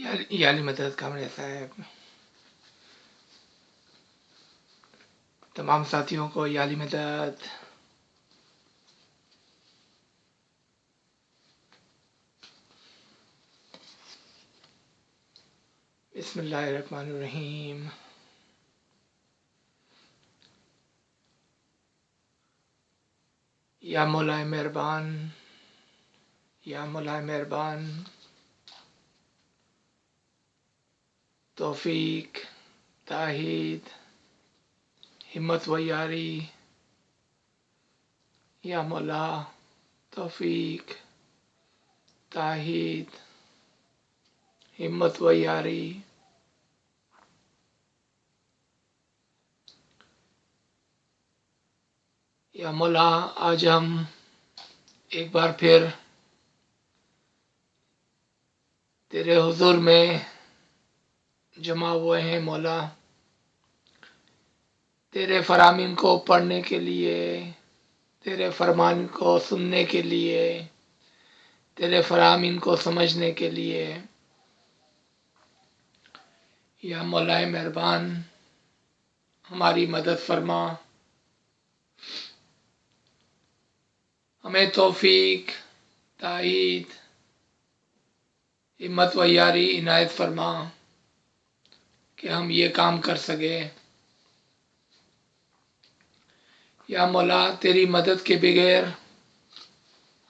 याली मदद कामरे साहब, तमाम साथियों को याली मदद। बिस्मिल्लाहिर्रहमानिर्रहीम। या मौलाए मेहरबान, या मौलाए मेहरबान, तौफीक, ताहीद, हिम्मत व यारी। या मौला, तौफीक, ताहीद, हिम्मत व यारी। या मौला, आज हम एक बार फिर तेरे हुजूर में जमा हुए हैं मौला, तेरे फरामीन को पढ़ने के लिए, तेरे फरमान को सुनने के लिए, तेरे फरामीन को समझने के लिए। या मौलाए मेहरबान, हमारी मदद फरमा, हमें तौफीक, ताईद, हिम्मत व यारी इनायत फरमा कि हम ये काम कर सके। या मौला, तेरी मदद के बगैर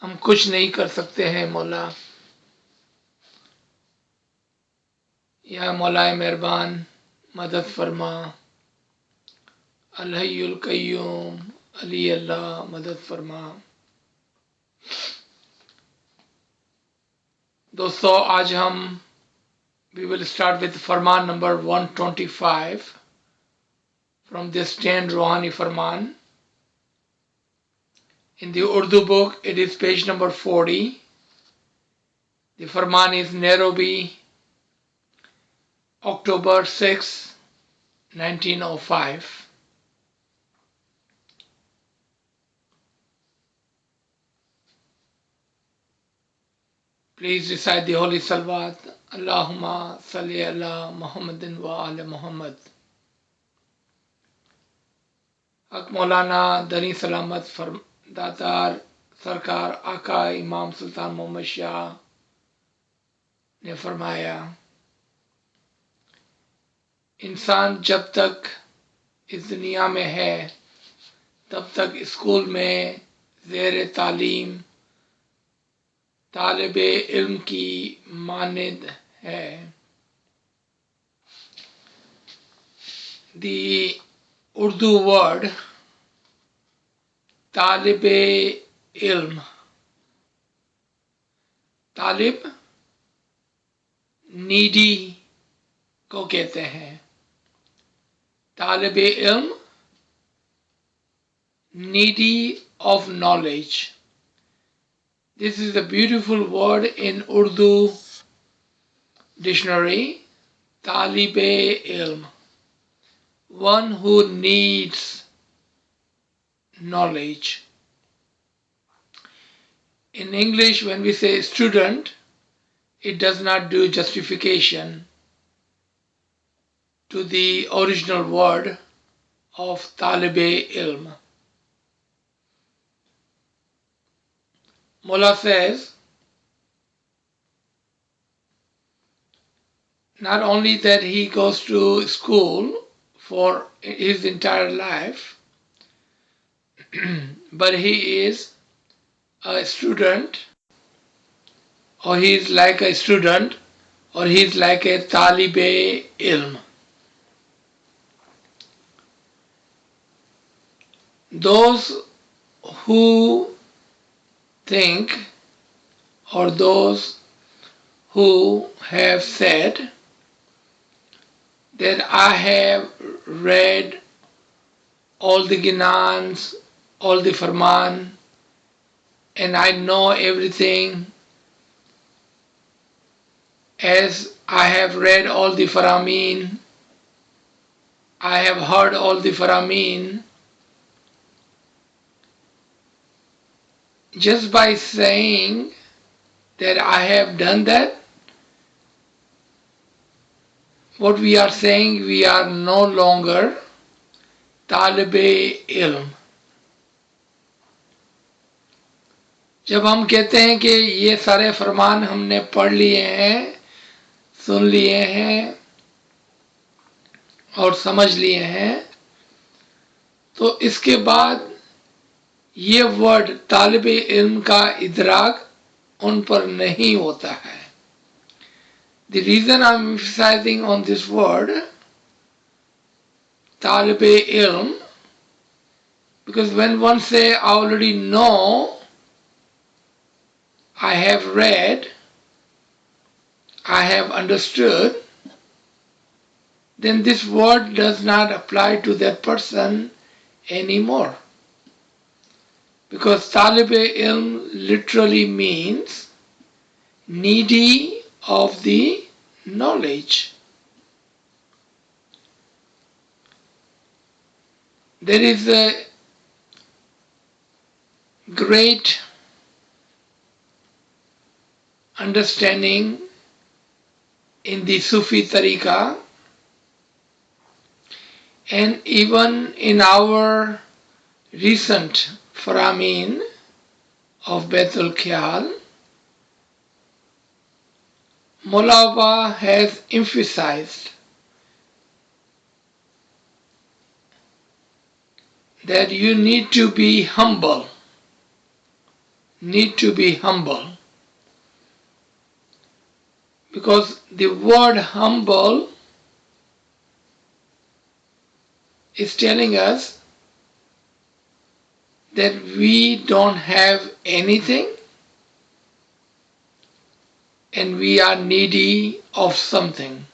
हम कुछ नहीं कर सकते हैं मौला। या मौलाए मेहरबान, मदद फरमा। अल हय्युल कय्यूम, अली अल्लाह, मदद फरमा। दोस्तों, आज हम we will start with Farman number 125 from this 10 Rouhani Farman. In the Urdu book, it is page number 40. The Farman is Nairobi, October 6, 1905. Please recite the Holy Salawat. Allahumma salli ala Muhammadin wa ala Muhammad. हक मौलाना दनी सलामत दातार सरकार आका इमाम सुल्तान मोहम्मद शाह ने फरमाया, इंसान जब तक इस दुनिया में है तब तक स्कूल में ज़ेर तालीम तालिबे इल्म की मानद है। The Urdu word तालिबे इल्म, तालिब नीडी को कहते हैं, तालिबे इल्म needy of knowledge. This is a beautiful word in Urdu dictionary, talibe ilm, one who needs knowledge. In English, when we say student, it does not do justification to the original word of talibe ilm. Mullah says, not only that he goes to school for his entire life, but he is a student, or he is like a student, or he is like a talibe ilm. Those who think, or those who have said that I have read all the Ginans, all the Farman, and I know everything, as I have read all the Farameen, I have heard all the Farameen. Just by saying that I have done that, what we are saying, we are no longer तालिबे इल्म. जब हम कहते हैं कि ये सारे फरमान हमने पढ़ लिए हैं, सुन लिए हैं और समझ लिए हैं, तो इसके बाद ये वर्ड तालिबे इल्म का इदराक उन पर नहीं होता है. The reason I'm emphasizing on this word Talibe ilm, because when one say I already know, I have read, I have understood, then this word does not apply to that person anymore. Because Talibe ilm literally means needy of the knowledge. There is a great understanding in the Sufi Tariqa, and even in our recent Farman of Baitul Khayal, Mullah has emphasized that you need to be humble. Because the word humble is telling us that we don't have anything and we are needy of something.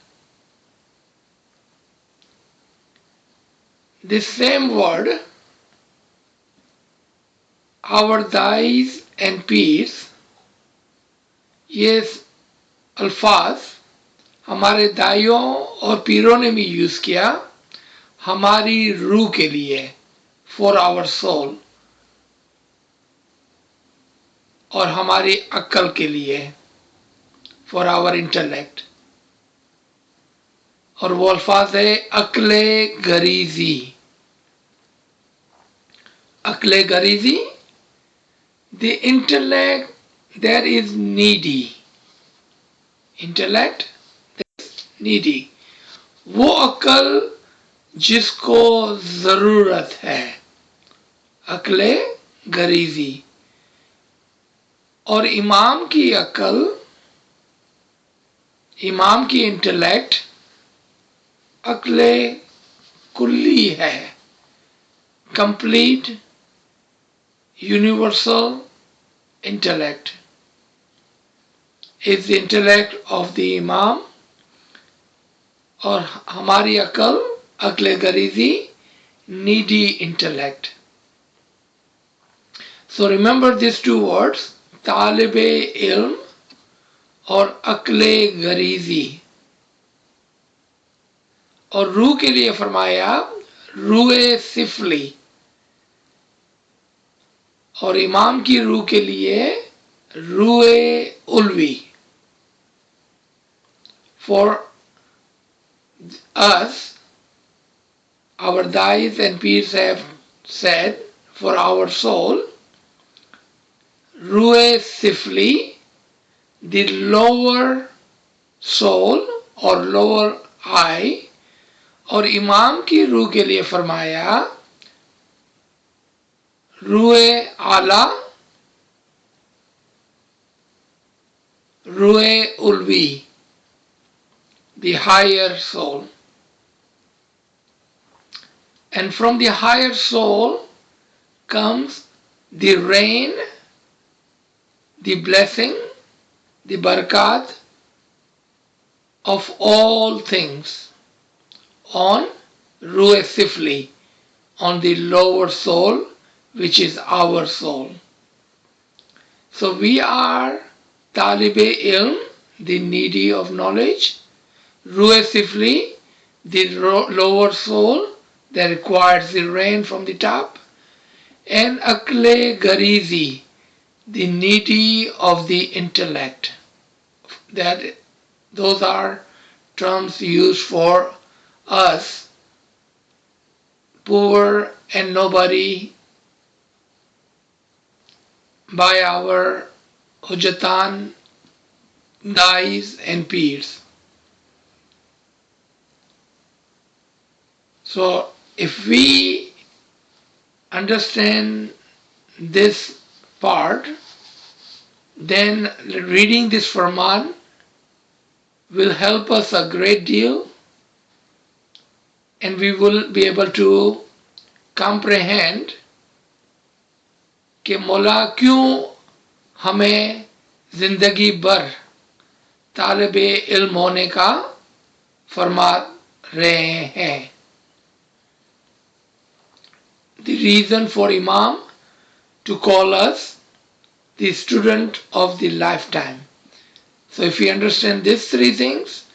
This same word, our AZIZ and peers, ये अल्फाज हमारे दाइयों और पीरों ने भी use किया हमारी रूह के लिए, फॉर आवर सोल, और हमारी अक्ल के लिए, फॉर आवर इंटेलेक्ट. और वो अल्फाज है अक्ले गरीजी. अक्ले गरीजी, the intellect that is needy. Intellect that is needy. वो अक्ल जिसको जरूरत है, अक्ले गरीजी. और इमाम की अक्ल, इमाम की इंटेलेक्ट अक्ले कुल्ली है, complete universal intellect. Is the intellect of the Imam, और हमारी अक्ल अक्ले गरीजी, needy intellect. So remember these two words, तालिबे इल्म और अक्ले गरीजी. और रूह के लिए फरमाया रूए सिफली, और इमाम की रूह के लिए रूए उल्वी. For us, our AZIZ and peers have said, for our soul, रूए सिफली, the lower soul or lower eye. और इमाम की रूह के लिए फरमाया रूए आला, रूए उल्वी, the higher soul. And from the higher soul comes the rain, the blessing, the barakat of all things on Ruh Sifli, on the lower soul, which is our soul. So we are Talibe Ilm, the needy of knowledge, Ruh Sifli, the lower soul that requires the rain from the top, and Akle Garizi, the needy of the intellect. Those are terms used for us, poor and nobody, by our hujatan, dais and peers. So if we understand this part, then reading this Farman will help us a great deal, and we will be able to comprehend कि मौला क्यों हमें जिंदगी भर तालिब इल्म होने का फरमा रहे हैं. The reason for Imam to call us the student of the lifetime. So if we understand these three things,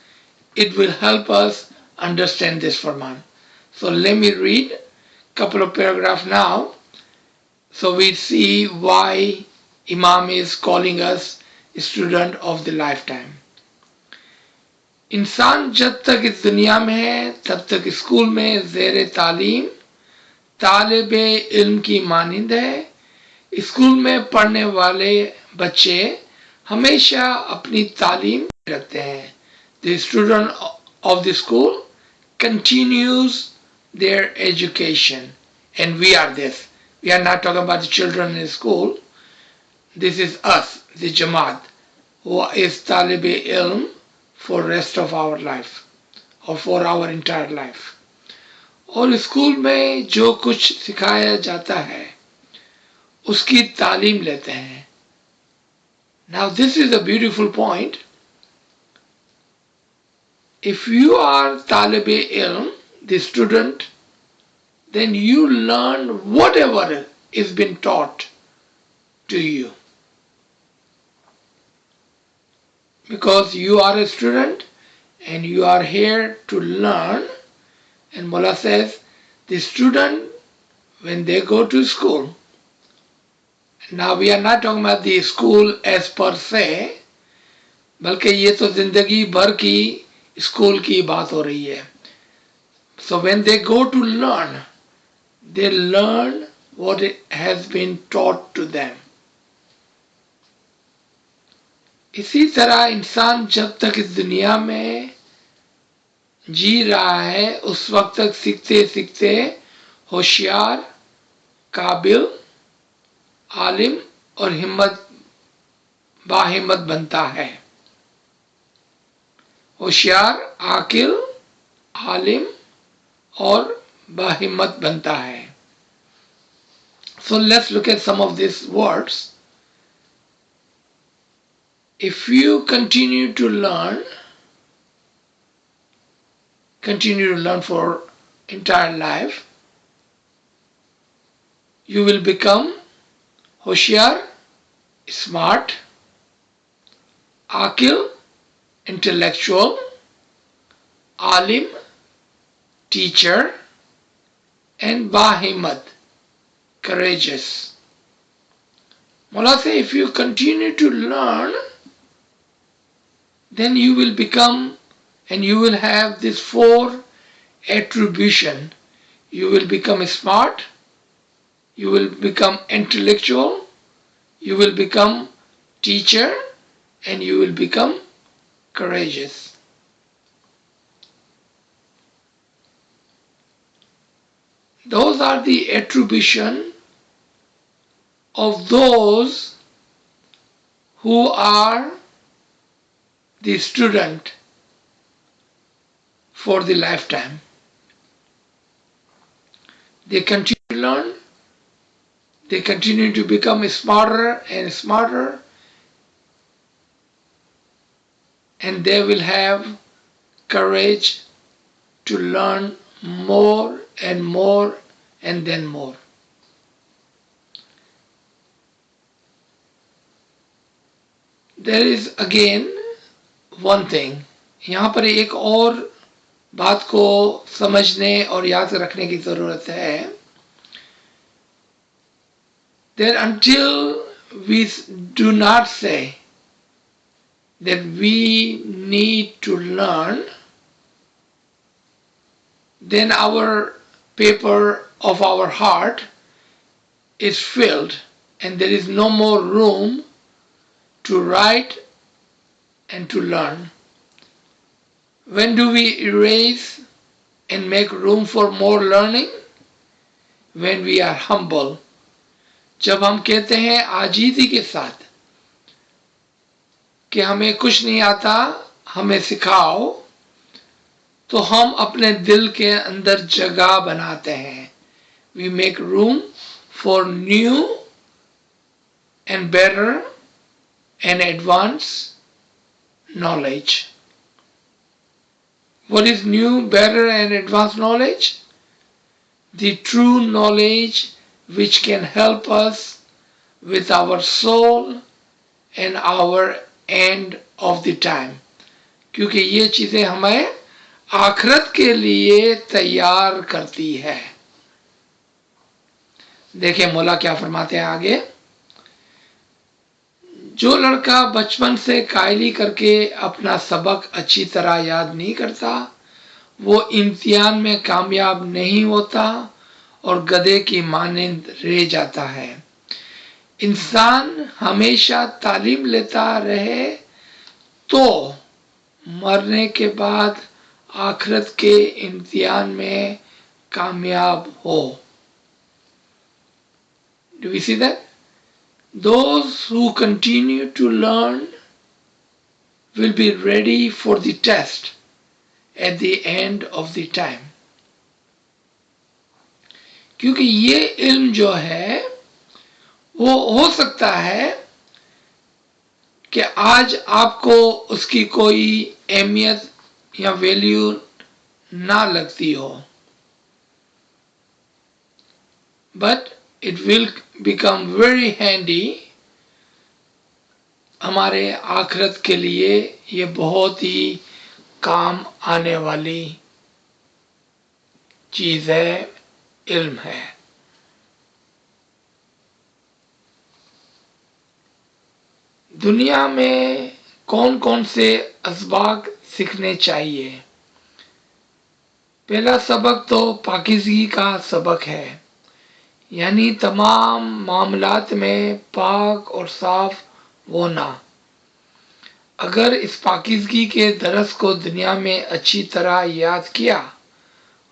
it will help us understand this Farman. So let me read a couple of paragraphs now, so we see why Imam is calling us a student of the lifetime. इंसान जब तक इस दुनिया में है तब तक school में ज़ेर तालीम तालिब इल्म की मानिंद है. स्कूल में पढ़ने वाले बच्चे हमेशा अपनी तालीम रखते हैं. The student of the school continues their education, and we are this. We are not talking about the children in school. This is us, the Jamaat, who is talib ilm for rest of our life or for our entire life. और school में जो कुछ सिखाया जाता है उसकी तालीम लेते हैं. Now this is a beautiful point. If you are talib ilm, the student, then you learn whatever is been taught to you. Because you are a student and you are here to learn. And Mullah says, the student, when they go to school, now we are not talking about the school as per se, बल्कि ये तो जिंदगी भर की school की बात हो रही है. So when they go to learn, they learn what has been taught to them. इसी तरह इंसान जब तक इस दुनिया में जी रहा है उस वक्त तक सीखते सीखते होशियार, काबिल, आलिम और बाहिम्मत बनता है. होशियार, आकिल, आलिम और बाहिम्मत बनता है. So let's look at some of these words. If you continue to learn for entire life, you will become होशियार, smart, Aqil, intellectual, alim, teacher, and bahimmat, courageous. Mullah say, if you continue to learn, then you will become, and you will have this four attribution. You will become smart, you will become intellectual, you will become teacher, and you will become courageous. Those are the attribution of those who are the student for the lifetime. They continue to learn, they continue to become smarter and smarter, and they will have courage to learn more and more and then more. There is again one thing. यहाँ पर एक और बात को समझने और याद रखने की ज़रूरत है. That until we do not say that we need to learn, then our paper of our heart is filled and there is no more room to write and to learn. When do we erase and make room for more learning? When we are humble. जब हम कहते हैं आजीज़ी के साथ कि हमें कुछ नहीं आता, हमें सिखाओ, तो हम अपने दिल के अंदर जगह बनाते हैं. We make room for new and better and advanced knowledge. What is new, better and advanced knowledge? The true knowledge which can help us with our soul and our end of the time. क्योंकि ये चीजें हमें आखिरत के लिए तैयार करती है. देखिए मौला क्या फरमाते हैं आगे. जो लड़का बचपन से कायली करके अपना सबक अच्छी तरह याद नहीं करता, वो इम्तिहान में कामयाब नहीं होता और गधे की मानंद रह जाता है. इंसान हमेशा तालीम लेता रहे तो मरने के बाद आखिरत के इम्तिहान में कामयाब हो. Do we see that? Those who continue to learn will be ready for the test at the end of the time. क्योंकि ये इल्म जो है वो हो सकता है कि आज आपको उसकी कोई अहमियत या वैल्यू ना लगती हो, but it will become very handy. हमारे आखिरत के लिए ये बहुत ही काम आने वाली चीज है, इल्म है. दुनिया में कौन कौन से असबाक सीखने चाहिए? पहला सबक तो पाकीज़गी का सबक है, यानी तमाम मामलात में पाक और साफ होना. अगर इस पाकीज़गी के दरस को दुनिया में अच्छी तरह याद किया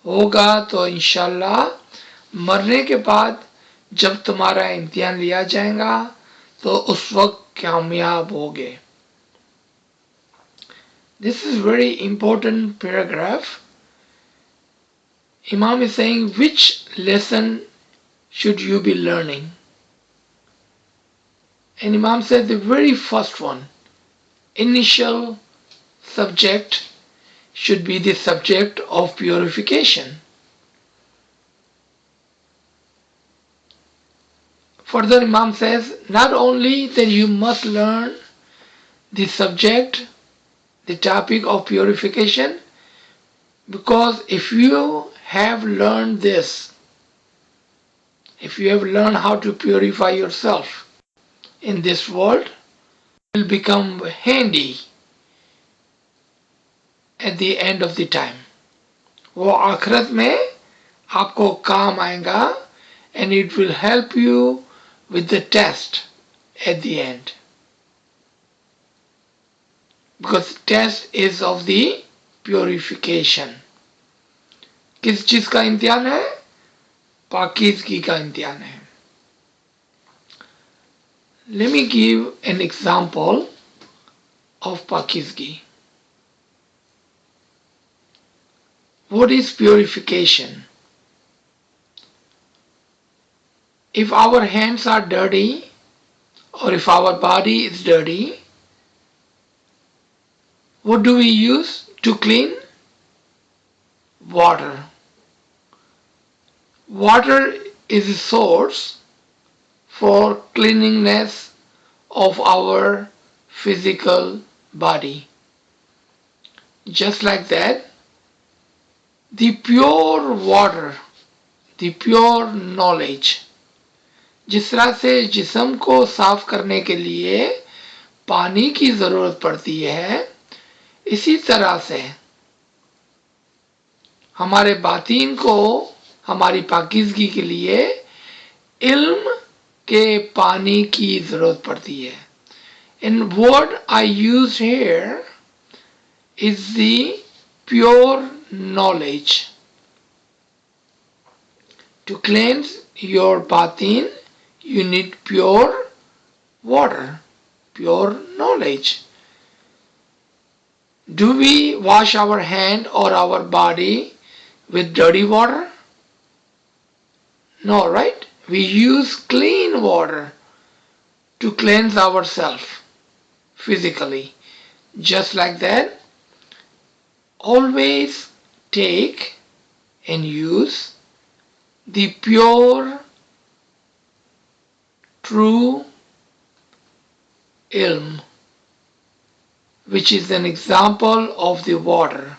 होगा तो इंशाल्लाह मरने के बाद जब तुम्हारा इम्तिहान लिया जाएगा तो उस वक्त कामयाब होगे. This is very important paragraph. Imam is saying which lesson should you be learning? And Imam said the very first one, initial subject should be the subject of purification. Further Imam says not only that you must learn the subject, the topic of purification, because if you have learned this, if you have learned how to purify yourself in this world, it will become handy at the end of the time. वो आखिरत में आपको काम आएगा and it will help you with the test at the end. Because test is of the purification. किस चीज का इम्तिहान है? पाकीज़गी का इम्तिहान है. Let me give an example of पाकीज़गी. What is purification? If our hands are dirty or if our body is dirty, what do we use to clean? Water. Water is a source for cleanliness of our physical body. Just like that, the pure water, the pure knowledge, जिस तरह से जिस्म को साफ करने के लिए पानी की जरूरत पड़ती है, इसी तरह से हमारे बातीन को हमारी पाकीज़गी के लिए इल्म के पानी की ज़रूरत पड़ती है. And what I use here is the pure knowledge. To cleanse your batin, you need pure water, pure knowledge. Do we wash our hand or our body with dirty water? No, right? We use clean water to cleanse ourselves physically. Just like that, always take and use the pure, true ilm, which is an example of the water.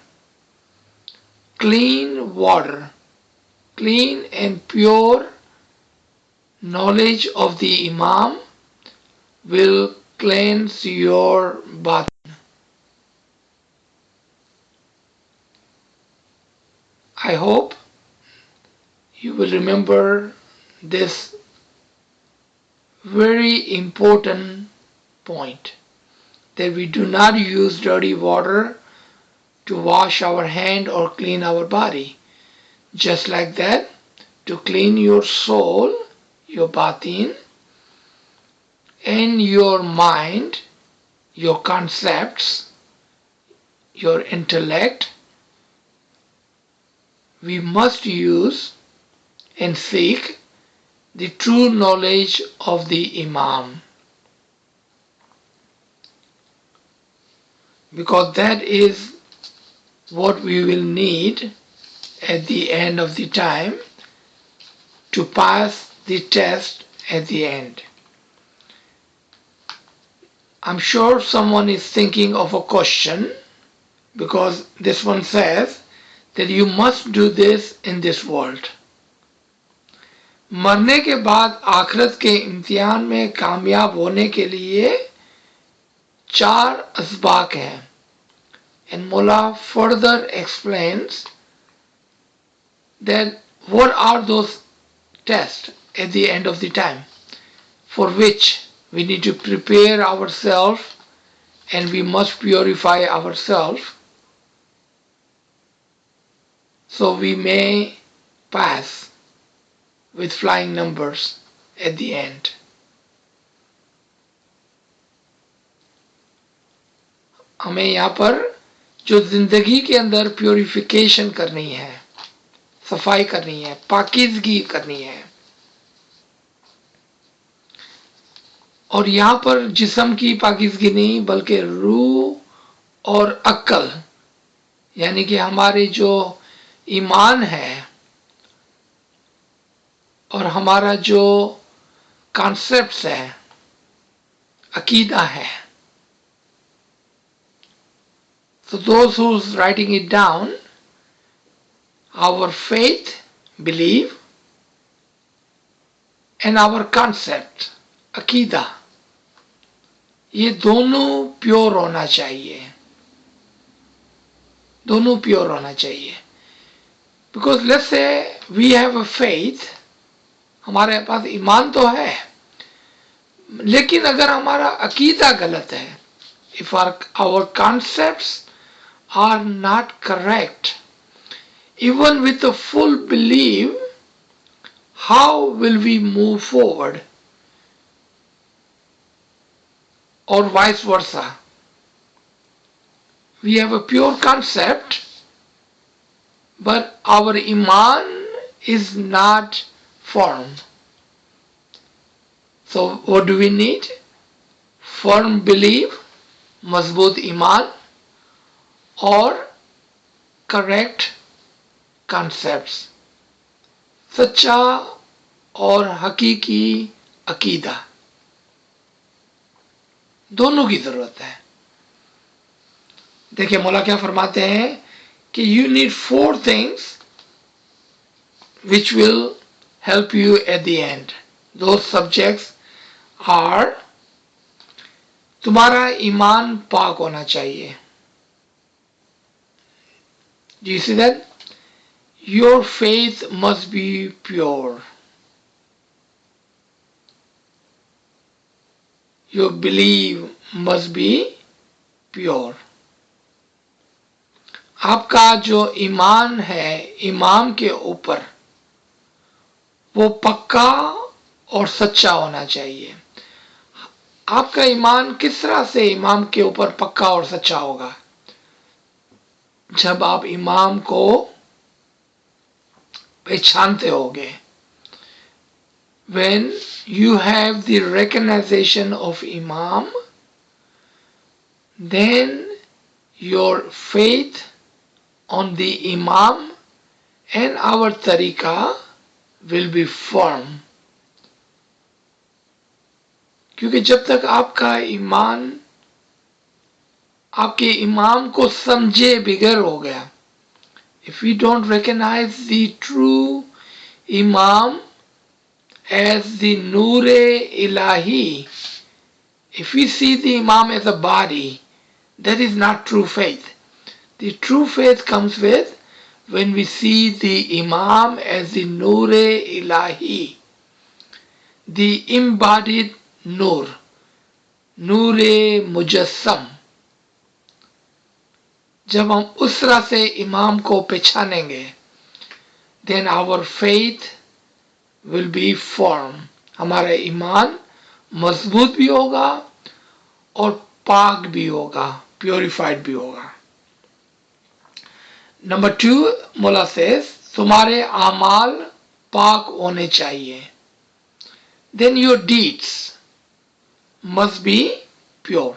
Clean water, clean and pure knowledge of the Imam will cleanse your batin. I hope you will remember this very important point, that we do not use dirty water to wash our hand or clean our body. Just like that, to clean your soul, your batin, and your mind, your concepts, your intellect, we must use and seek the true knowledge of the Imam, because that is what we will need at the end of the time to pass the test at the end. I'm sure someone is thinking of a question, because this one says that you must do this in this world. मरने के बाद आखिरत के इम्तिहान में कामयाब होने के लिए 4 असबाक हैं. And Mullah further explains that what are those tests at the end of the time, for which we need to prepare ourselves and we must purify ourselves so we may pass with flying numbers at the end. हमें यहाँ पर जो जिंदगी के अंदर purification करनी है, सफाई करनी है, पाकीज़गी करनी है, और यहाँ पर जिस्म की पाकीज़गी नहीं बल्कि रूह और अक्ल, यानी कि हमारे जो ईमान है और हमारा जो कॉन्सेप्ट्स है, अकीदा है. So those who's writing it down, our faith, belief, and our concept, अकीदा, ये दोनों प्योर होना चाहिए, दोनों प्योर होना चाहिए. Because let's say we have a faith, हमारे पास ईमान तो है, लेकिन अगर हमारा अकीदा गलत है, if our concepts are not correct, even with a full belief, how will we move forward? Or vice versa. We have a pure concept, but our iman is not firm. So what do we need? Firm belief, mazboot iman, or correct concepts, सच्चा और हकीकी अकीदा, दोनों की जरूरत है. देखिए मौला क्या फरमाते हैं कि you need 4 things which will help you at the end. Those subjects are, तुम्हारा ईमान पाक होना चाहिए. Do you see that? Your faith must be pure. Your belief must be pure. आपका जो ईमान है इमाम के ऊपर वो पक्का और सच्चा होना चाहिए. आपका ईमान किस तरह से इमाम के ऊपर पक्का और सच्चा होगा? जब आप इमाम को पहचानते होगे. When you have the recognition of Imam, then your faith on the Imam and our tariqa will be firm. क्योंकि जब तक आपका ईमान आपके इमाम को समझे बगैर हो गया, if we don't recognize the true Imam as the Noor-e-Ilahi, if we see the Imam as a body, that is not true faith. The true faith comes with when we see the Imam as the Noor-e-Ilahi, the embodied Noor, Noor-e-Mujassam. जब हम उस तरह से इमाम को पहचानेंगे, then our faith will be firm. हमारा ईमान मजबूत भी होगा और पाक भी होगा, purified भी होगा. Number 2, Mullah says, तुम्हारे आमाल पाक होने चाहिए. Then your deeds must be pure.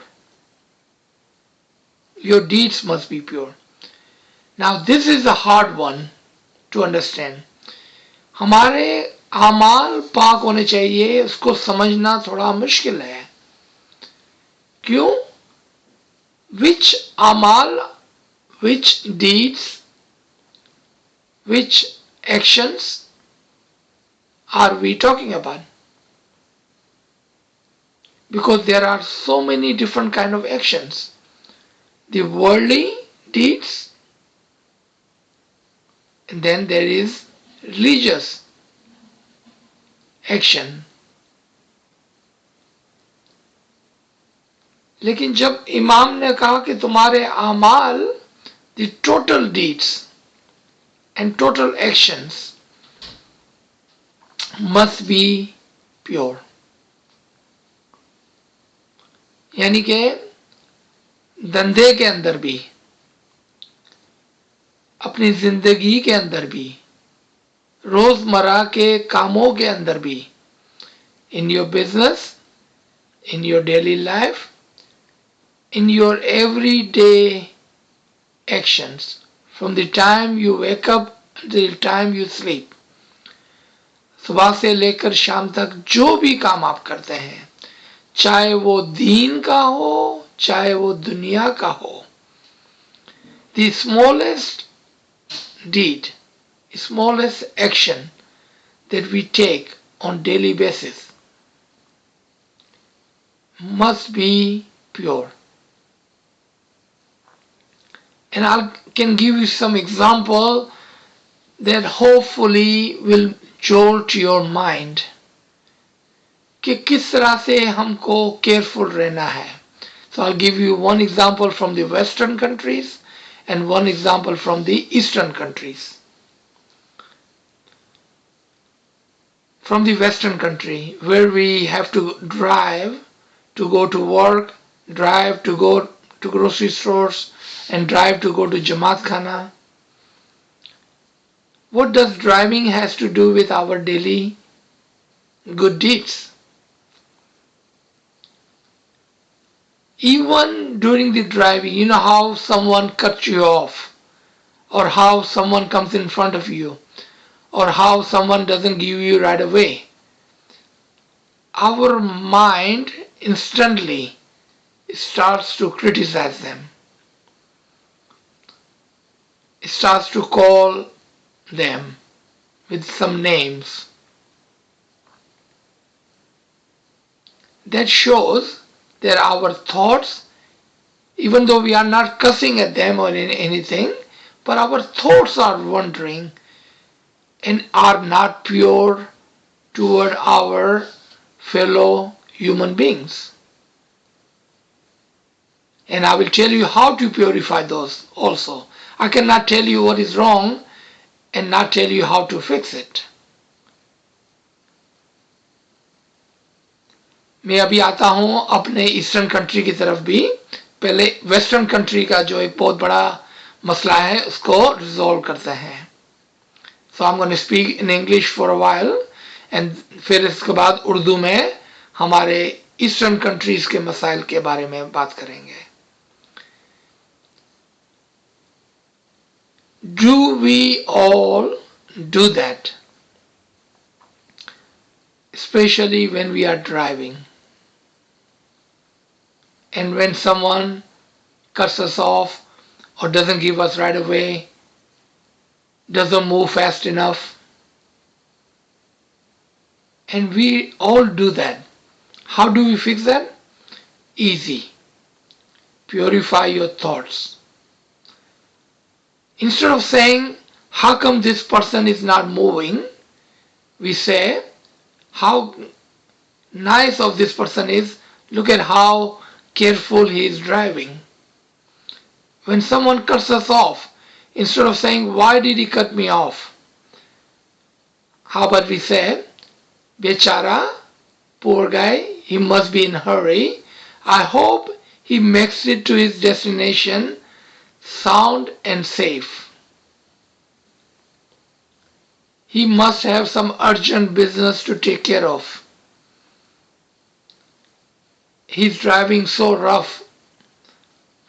Your deeds must be pure. Now this is a hard one to understand. हमारे आमाल पाक होने चाहिए, उसको समझना थोड़ा मुश्किल है. क्यों? Which amal, which deeds, which actions are we talking about? Because there are so many different kind of actions. The worldly deeds, and then there is religious action. लेकिन जब इमाम ने कहा कि तुम्हारे आमाल, the total deeds and total actions must be pure. यानी कि धंधे के अंदर भी, अपनी जिंदगी के अंदर भी, रोजमर्रा के कामों के अंदर भी, in your business, in your daily life, in your everyday actions, from the time you wake up until the time you sleep, सुबह से लेकर शाम तक जो भी काम आप करते हैं, चाहे वो दीन का हो, चाहे वो दुनिया का हो, the smallest deed, smallest action that we take on daily basis must be pure. And I can give you some example that hopefully will jolt your mind कि किस तरह से हमको careful रहना है. So I'll give you one example from the Western countries and one example from the Eastern countries. From the Western country, where we have to drive to go to work, drive to go to grocery stores, and drive to go to Jamaat Khana. What does driving has to do with our daily good deeds? Even during the driving, you know how someone cuts you off, or how someone comes in front of you, or how someone doesn't give you right away. Our mind instantly starts to criticize them. It starts to call them with some names. That shows that our thoughts, even though we are not cussing at them or anything, but our thoughts are wondering and are not pure toward our fellow human beings. And I will tell you how to purify those also. I cannot tell you what is wrong and not tell you how to fix it. मैं अभी आता हूं अपने eastern country की तरफ भी. पहले western country का जो एक बहुत बड़ा मसला है उसको रिजॉल्व करते हैं. So I'm going to speak in English for a while and फिर इसके बाद उर्दू में हमारे ईस्टर्न कंट्रीज के मसाइल के बारे में बात करेंगे. Do we all do that? Especially when we are driving. And when someone cuts us off or doesn't give us right away, doesn't move fast enough. And we all do that. How do we fix that? Easy. Purify your thoughts. Instead of saying, how come this person is not moving? We say, how nice of this person is. Look at how careful he is driving. When someone cuts us off, instead of saying, why did he cut me off? How about we say, Bechara, poor guy, he must be in a hurry. I hope he makes it to his destination sound and safe. He must have some urgent business to take care of. He's driving so rough.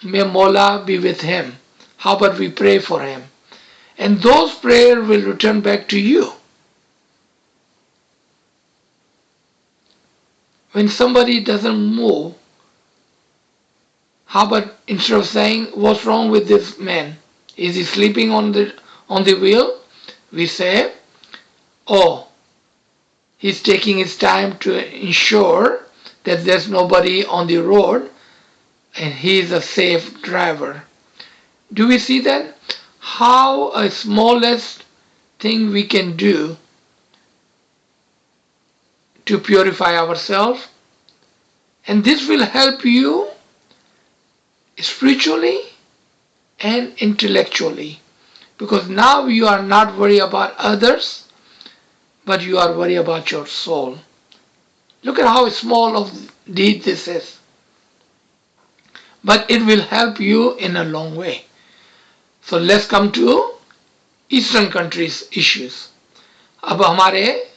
May Mola be with him. How about we pray for him? And those prayers will return back to you. When somebody doesn't move, how about instead of saying, what's wrong with this man? Is he sleeping on the wheel? We say, oh, he's taking his time to ensure that there's nobody on the road and he is a safe driver. Do we see that? How a smallest thing we can do to purify ourselves, and this will help you spiritually and intellectually, because now you are not worried about others, but you are worried about your soul. Look at how small of deed this is, but it will help you in a long way. So let's come to eastern countries issues. अब हमारे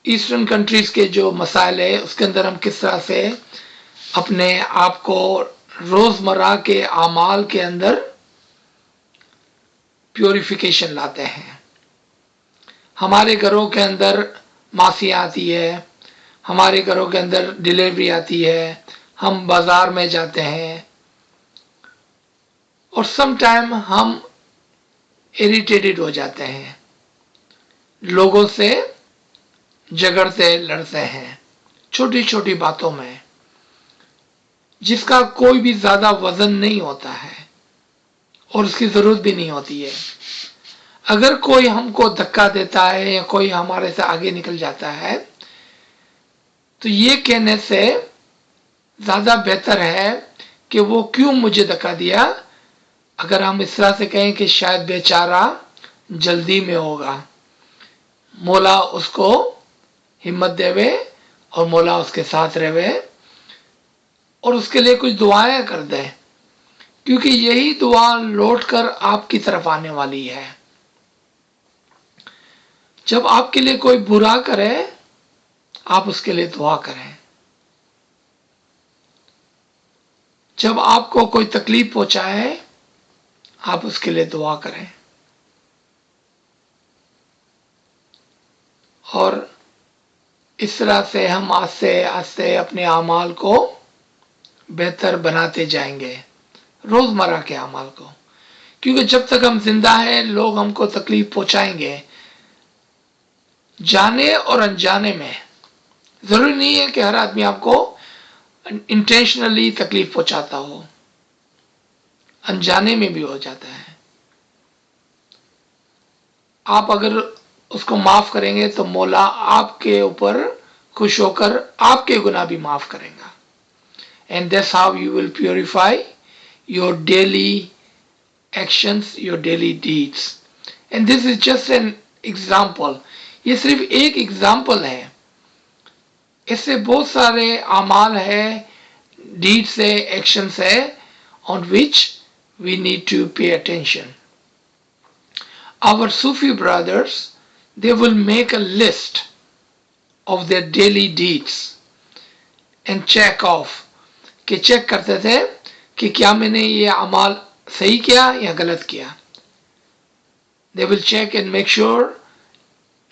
eastern countries के जो मसाइल है उसके अंदर हम किस तरह से अपने आप को रोजमर्रा के आमाल के अंदर प्योरिफिकेशन लाते हैं. हमारे घरों के अंदर मासियाँ आती है, हमारे घरों के अंदर डिलीवरी आती है, हम बाजार में जाते हैं और सम टाइम हम इरिटेटेड हो जाते हैं, लोगों से झगड़ते लड़ते हैं छोटी छोटी बातों में, जिसका कोई भी ज्यादा वजन नहीं होता है और उसकी जरूरत भी नहीं होती है. अगर कोई हमको धक्का देता है या कोई हमारे से आगे निकल जाता है तो ये कहने से ज्यादा बेहतर है कि वो क्यों मुझे धक्का दिया, अगर हम इस तरह से कहें कि शायद बेचारा जल्दी में होगा, मौला उसको हिम्मत देवे और मौला उसके साथ रहे और उसके लिए कुछ दुआएं कर दे, क्योंकि यही दुआ लौटकर आपकी तरफ आने वाली है. जब आपके लिए कोई बुरा करे आप उसके लिए दुआ करें, जब आपको कोई तकलीफ पहुंचाए आप उसके लिए दुआ करें. और इस तरह से हम आस्ते आस्ते अपने अमाल को बेहतर बनाते जाएंगे, रोजमर्रा के अमाल को, क्योंकि जब तक हम जिंदा हैं लोग हमको तकलीफ पहुंचाएंगे, जाने और अनजाने में. जरूरी नहीं है कि हर आदमी आपको इंटेंशनली तकलीफ पहुंचाता हो, अनजाने में भी हो जाता है. आप अगर उसको माफ करेंगे तो मौला आपके ऊपर खुश होकर आपके गुनाह भी माफ करेगा. And that's how you will purify your daily actions, your daily deeds. And this is just an example. ये सिर्फ एक एग्जाम्पल है. इससे बहुत सारे अमाल है, deeds है, actions है, on which we need to pay attention. Our Sufi brothers, they will make a list of their daily deeds and check off. कि चेक करते थे कि क्या मैंने ये अमाल सही किया या गलत किया. They will check and make sure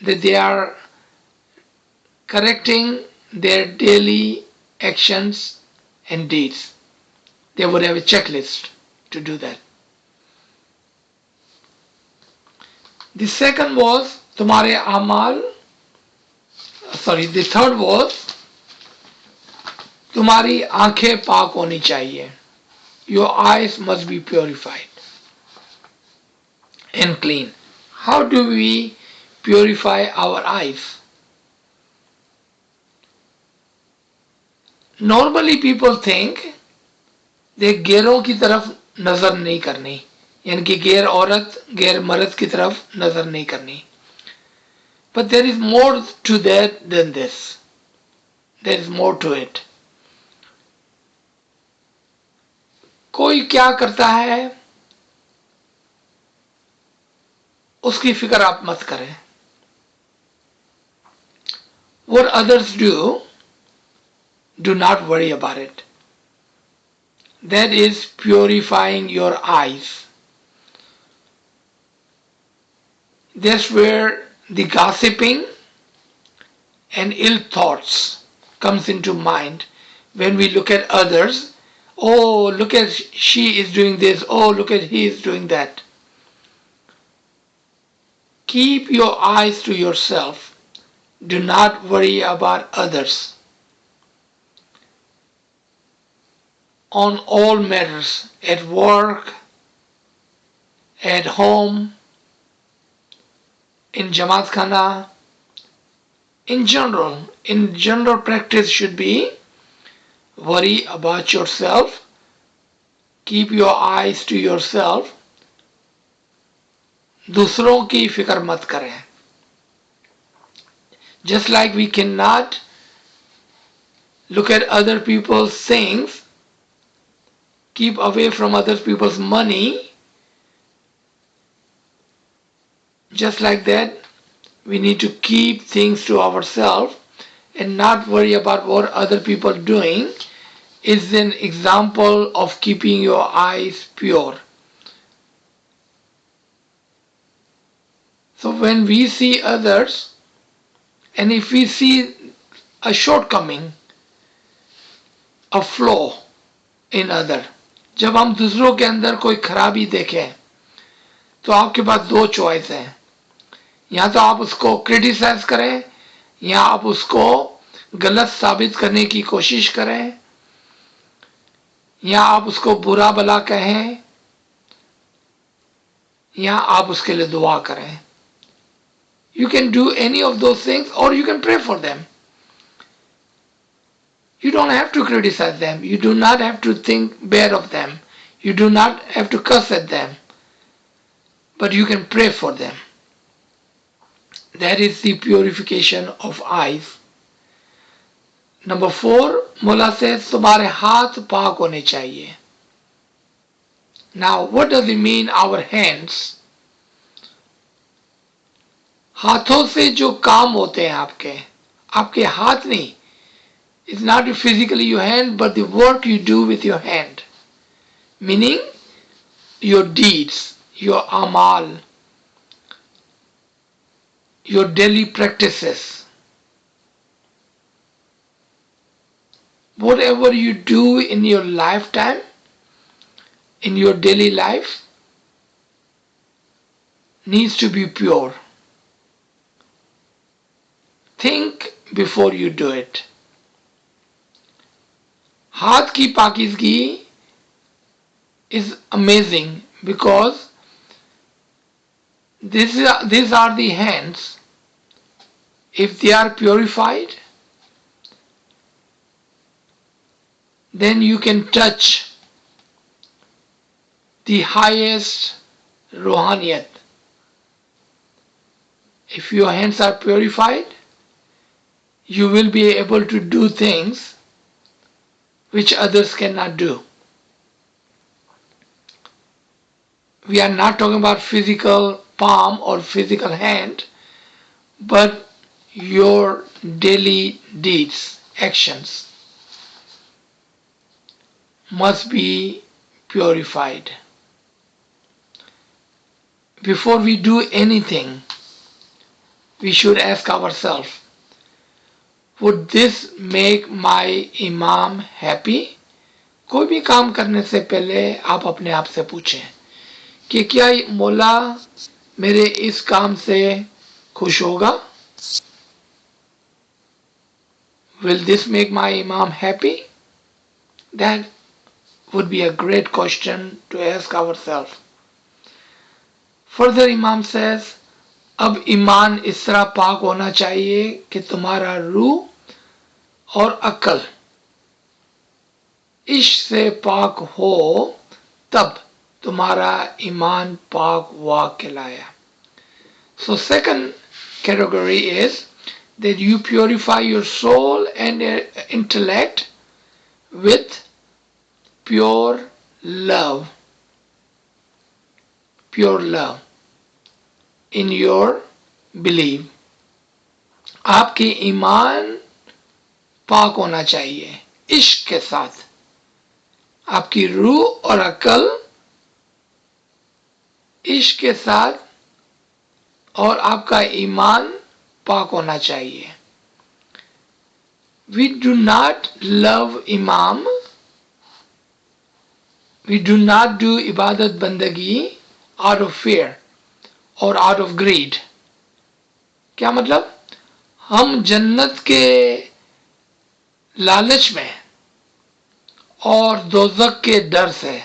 that they are correcting their daily actions and deeds. They would have a checklist to do that. The second was तुम्हारे अमाल, the third was तुम्हारी आंखें पाक होनी चाहिए. Your eyes must be purified and clean. How do we purify our eyes? Normally people think that गैरों की तरफ नजर नहीं करनी, यानी कि गैर औरत गैर मर्द की तरफ नजर नहीं करनी. But there is more to that than this. There is more to it. कोई क्या करता है उसकी फिक्र आप मत करें. What others do not worry about it. That is purifying your eyes. That's where the gossiping and ill thoughts comes into mind when we look at others. Oh, look at she is doing this. Oh, look at he is doing that. Keep your eyes to yourself. Do not worry about others. On all matters, at work, at home, in Jamaat Khana, in general practice should be worry about yourself, keep your eyes to yourself, दूसरों की फिक्र मत करें. Just like we cannot look at other people's things, keep away from other people's money, just like that we need to keep things to ourselves and not worry about what other people are doing is an example of keeping your eyes pure. So when we see others and if we see a shortcoming, a flaw in other, जब हम दूसरों के अंदर कोई खराबी देखें तो आपके पास दो चॉइस हैं. या तो आप उसको क्रिटिसाइज करें या आप उसको गलत साबित करने की कोशिश करें या आप उसको बुरा भला कहें या आप उसके लिए दुआ करें. You can do any of those things or you can pray for them. You don't have to criticize them. You do not have to think bad of them. You do not have to curse at them. But you can pray for them. That is the purification of eyes. Number 4, Mullah says, तुम्हारे हाथ पाक होने चाहिए. Now, what does it mean, our hands? हाथों से जो काम होते हैं आपके हाथ नहीं. It's not physically your hand, but the work you do with your hand. Meaning, your deeds, your amal, your daily practices. Whatever you do in your lifetime, in your daily life, needs to be pure. Think before you do it. हाथ की पाकीज़गी is amazing because these are the hands If they are purified, then you can touch the highest ruhaniyat. If your hands are purified, you will be able to do things which others cannot do. We are not talking about physical palm or physical hand, but your daily deeds, actions must be purified. Before we do anything, we should ask ourselves, would this make my imam happy? कोई भी काम करने से पहले आप अपने आप से पूछें कि क्या मौला मेरे इस काम से खुश होगा? Will this make my imam happy? That would be a great question to ask ourselves. Further Imam says, अब ईमान इस तरह पाक होना चाहिए कि तुम्हारा रूह और अक्ल इश्क से पाक हो, तब तुम्हारा ईमान पाक हुआ कहलाया. So second category is that you purify your soul and intellect with pure love in your belief. आपकी ईमान पाक होना चाहिए इश्क के साथ. आपकी रूह और अकल इश्क के साथ और आपका ईमान पाक होना चाहिए. We do not love Imam. We do not do ibadat bandagi out of fear or out of greed. क्या मतलब? हम जन्नत के लालच में और दोज़ख के डर से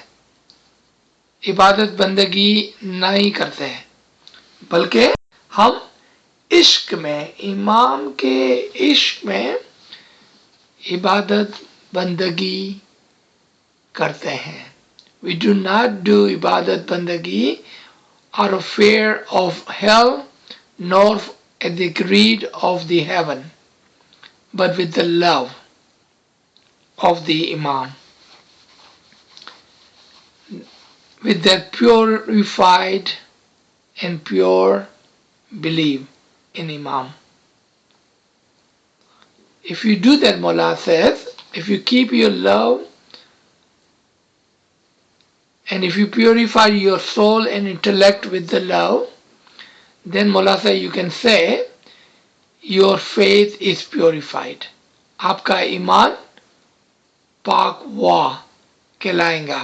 इबादत बंदगी नहीं करते हैं, बल्कि हम इश्क में, इमाम के इश्क में इबादत बंदगी करते हैं. We do not do ibadat bandagi out of fear of hell nor at the greed of the heaven, but with the love of the Imam, with that purified and pure belief in Imam. If you do that, Mullah says, if you keep your love and if you purify your soul and intellect with the love, then Mullah says you can say your faith is purified. आपका ईमान पाक हुआ कहलाएगा.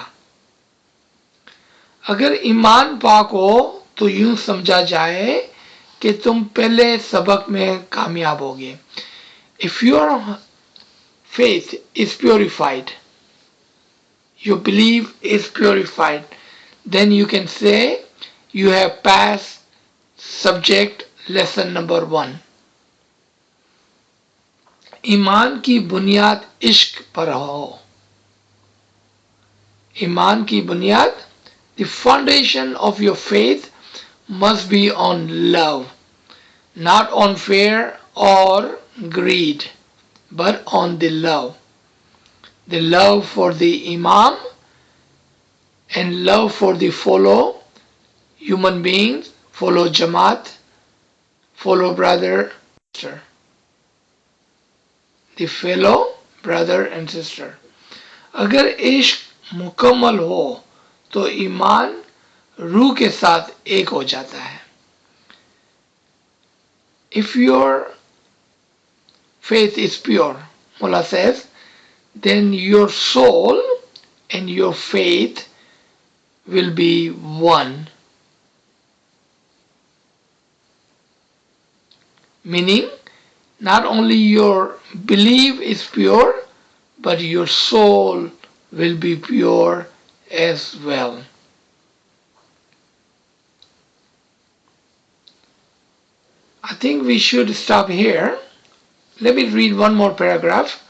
अगर ईमान पाक हो तो यूं समझा जाए कि तुम पहले सबक में कामयाब होगे. If your faith is purified, your belief is purified, then you can say you have passed subject lesson number 1. ईमान की बुनियाद इश्क पर हो. ईमान की बुनियाद, the foundation of your faith must be on love, not on fear or greed, but on the love. The love for the Imam and love for the fellow human beings, fellow Jamaat, fellow brother, sister. The fellow brother and sister. अगर इश्क मुकम्मल हो तो ईमान रूह के साथ एक हो जाता है. If your faith is pure, Mullah says, then your soul and your faith will be one. Meaning, not only your belief is pure, but your soul will be pure as well. I think we should stop here. Let me read one more paragraph.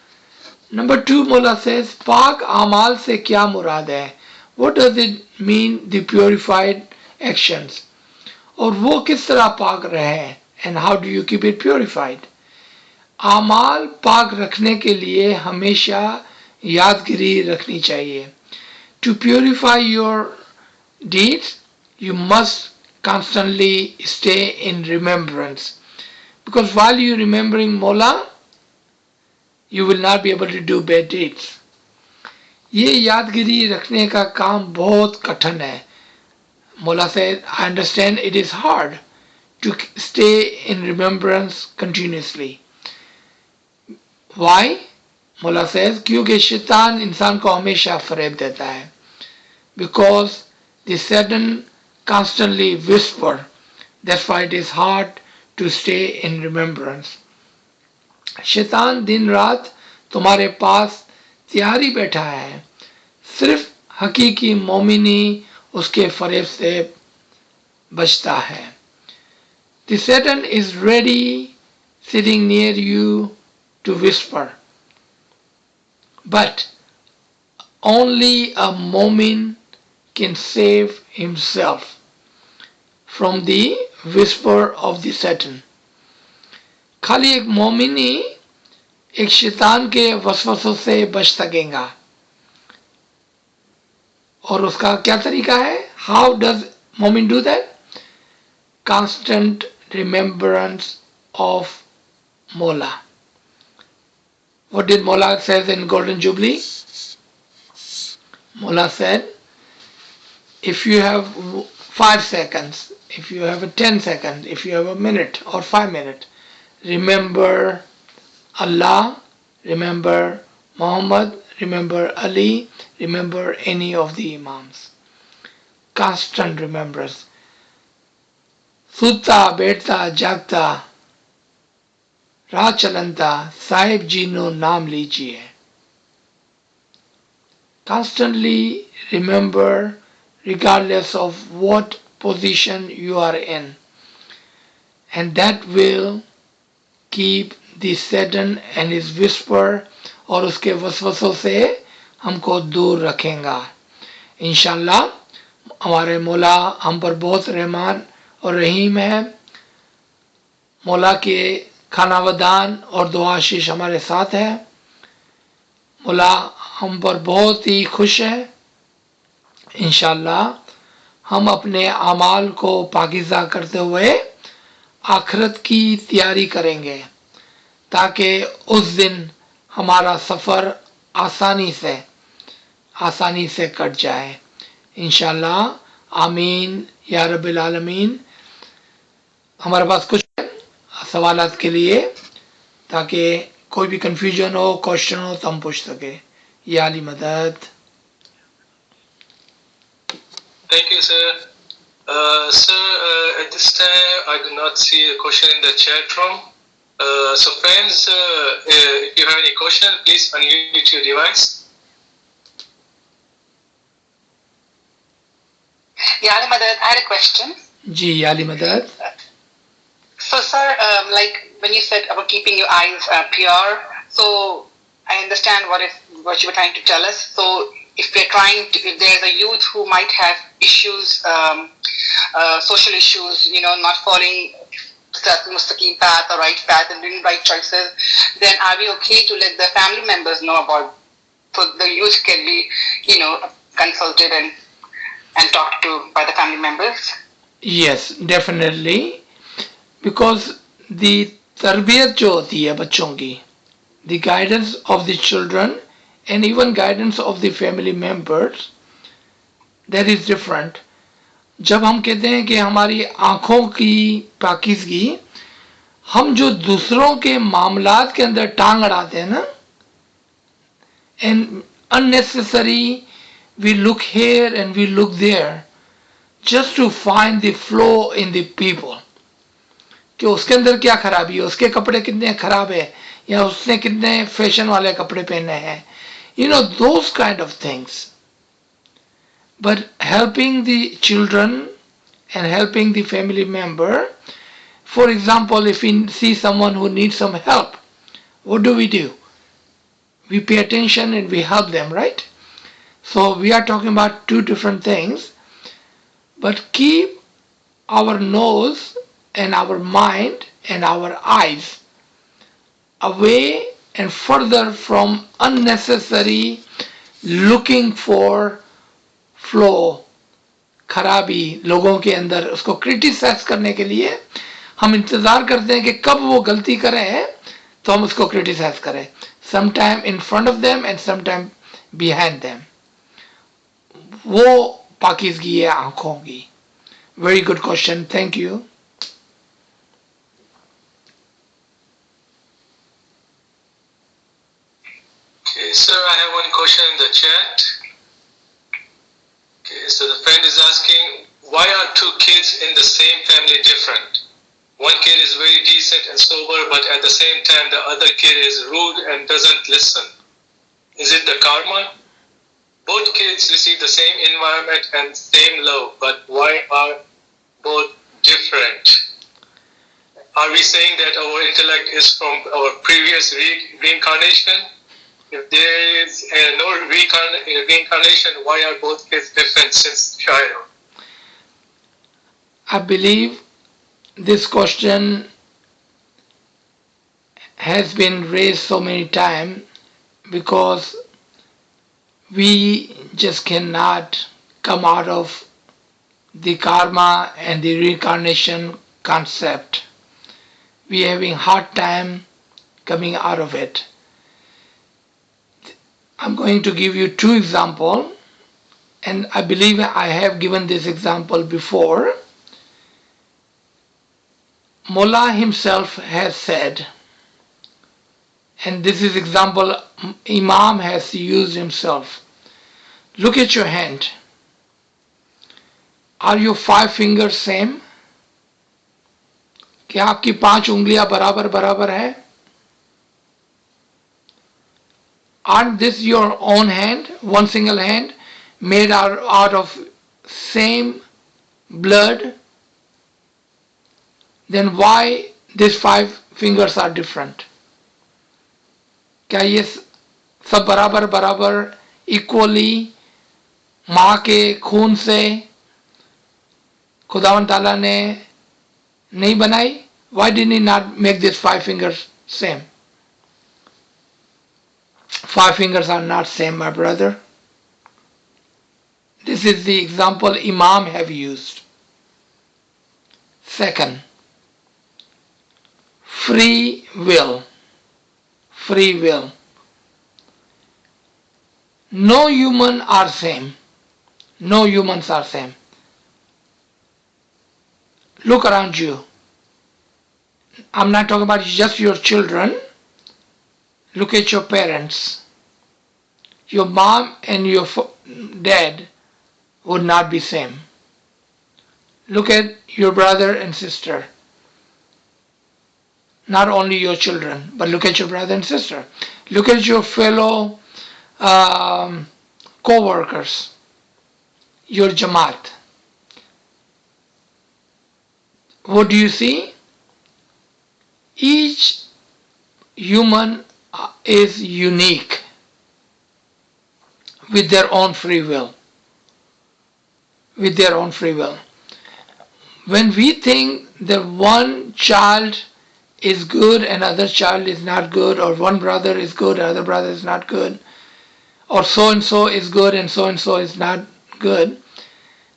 Number 2, Mullah says, Pak amal se kya murad hai? What does it mean, the purified actions? और वो किस तरह पाक रहे, and how do you keep it purified? आमाल पाक रखने के लिए हमेशा यादगिरी रखनी चाहिए. To purify your deeds, you must constantly stay in remembrance. Because while you're remembering Mola, you will not be able to do bad deeds. ये यादगिरी रखने का काम बहुत कठिन है. Mola said, I understand it is hard to stay in remembrance continuously. Why? Mola says, क्योंकि शैतान इंसान को हमेशा फरेब देता है. Because the Satan constantly whisper. That's why it is hard to stay in remembrance. शैतान दिन रात तुम्हारे पास तैयारी बैठा है. सिर्फ हकीकी मोमिनी उसके फरेब से बचता है. The Satan is ready sitting near you to whisper. But only a momin can save himself from the whisper of the Satan. खाली एक मोमिन ही एक शैतान के वसवसों से बच सकेगा. और उसका क्या तरीका है? How does मोमिन do that? Constant remembrance of Mola. What did Mola says in Golden Jubilee? Mola said, if you have 5 seconds, if you have a 10 seconds, if you have a minute or 5 minutes, remember Allah, remember Muhammad, remember Ali, remember any of the Imams. Constant remembrance. Sutta, बैठता जागता राह चलनता साहिब जीनो नाम लीजिए. Constantly remember regardless of what position you are in, and that will keep the Satan and his whisper और उसके वसवसों से हमको दूर रखेगा. इंशाल्लाह हमारे मौला हम पर बहुत रहमान और रहीम है. मौला के खानावदान और दुआ आशीष हमारे साथ है. मौला हम पर बहुत ही खुश है. इंशाल्लाह हम अपने अमाल को पाकीज़ा करते हुए आखिरत की तैयारी करेंगे ताकि उस दिन हमारा सफ़र आसानी से कट जाए. इंशाल्लाह आमीन या रब्बिल आलमीन. हमारे पास कुछ सवालात के लिए ताकि कोई भी कंफ्यूजन हो, क्वेश्चन हो तो हम पूछ सके. या अली मदद. Thank you, sir. Sir, at this time, I do not see a question in the chat room. So, friends, if you have any question, please unmute your device. Yali Madad, I had a question. जी याली मदद. So, sir, like when you said about keeping your eyes pure, so I understand what you were trying to tell us. So, if there's a youth who might have issues, social issues, not following the mustaqim path or right path and doing right choices, then are we okay to let the family members know about, so the youth can be, consulted and talked to by the family members? Yes, definitely. Because the tarbiyat जो होती है बच्चों की, the guidance of the children and even guidance of the family members, that is different. जब हम कहते हैं कि हमारी आँखों की पाकीज़गी, हम जो दूसरों के मामलात के अंदर टांग अड़ाते हैं ना, and unnecessary we look here and we look there just to find the flaw in the people. कि उसके अंदर क्या खराबी है, उसके कपड़े कितने खराब है या उसने कितने फैशन वाले कपड़े पहने हैं, those kind of things. But helping the children and helping the family member For example, if we see someone who needs some help, what do? We pay attention and we help them, right? So we are talking about two different things, but keep our nose and our mind and our eyes away and further from unnecessary looking for flaw, खराबी लोगों के अंदर उसको criticise करने के लिए हम इंतजार करते हैं कि कब वो गलती करें तो हम उसको क्रिटिसाइज करें, sometime in front of them and sometime behind them. वो पाकिज़गी है आंखों की. Very good question, thank you. Okay, sir, I have one question in the chat. Okay, so the friend is asking, why are two kids in the same family different? One kid is very decent and sober, but at the same time, the other kid is rude and doesn't listen. Is it the karma? Both kids receive the same environment and same love, but why are both different? Are we saying that our intellect is from our previous reincarnation? If there is no reincarnation, why are both kids different since childhood? I believe this question has been raised so many times because we just cannot come out of the karma and the reincarnation concept. We are having hard time coming out of it. I'm going to give you two examples, and I believe I have given this example before. Mullah himself has said, and this is example Imam has used himself. Look at your hand. Are your 5 fingers same? क्या आपकी 5 उंगलियां बराबर बराबर है? Aren't this your own hand, one single hand, made out of same blood? Then why these 5 fingers are different? क्या ये सब बराबर बराबर इक्वली माँ के खून से खुदावन ताला ने नहीं बनाई? Why did he not make these 5 fingers same? 5 fingers are not same, my brother. This is the example Imam have used. Second, free will. Free will. No human are same. No humans are same. Look around you. I'm not talking about just your children. Look at your parents. Your mom and your dad would not be same. Look at your brother and sister. Not only your children, but look at your brother and sister. Look at your fellow co-workers, your Jamaat. What do you see? Each human is unique with their own free will. With their own free will. When we think that one child is good and other child is not good, or one brother is good and other brother is not good, or so and so is good and so is not good,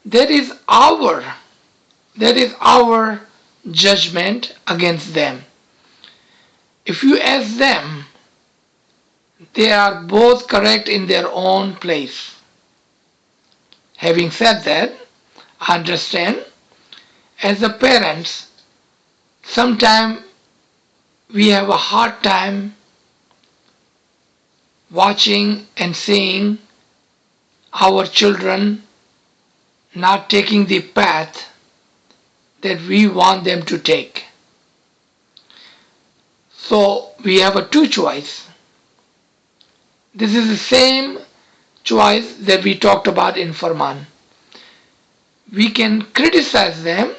that is our judgment against them. If you ask them, they are both correct in their own place. Having said that, I understand, as the parents, sometimes we have a hard time watching and seeing our children not taking the path that we want them to take. So we have a two choice. This is the same choice that we talked about in Farman. We can criticize them,